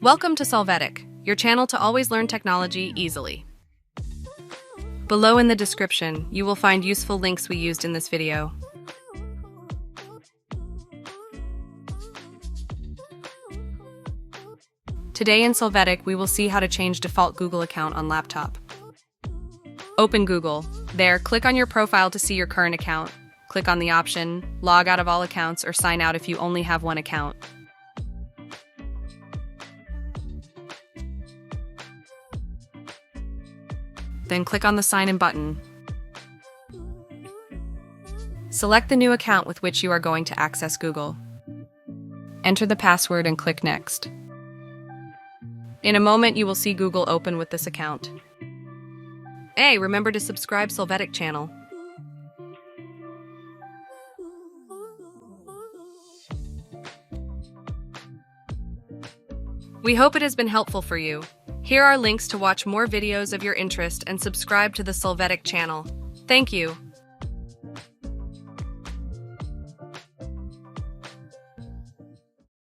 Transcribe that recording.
Welcome to Solvetic, your channel to always learn technology easily. Below in the description, you will find useful links we used in this video. Today in Solvetic, we will see how to change default Google account on laptop. Open Google. There, click on your profile to see your current account. Click on the option, log out of all accounts or sign out if you only have one account. Then click on the Sign In button. Select the new account with which you are going to access Google. Enter the password and click Next. In a moment, you will see Google open with this account. Hey, remember to subscribe Solvetic channel. We hope it has been helpful for you. Here are links to watch more videos of your interest and subscribe to the Solvetic channel. Thank you.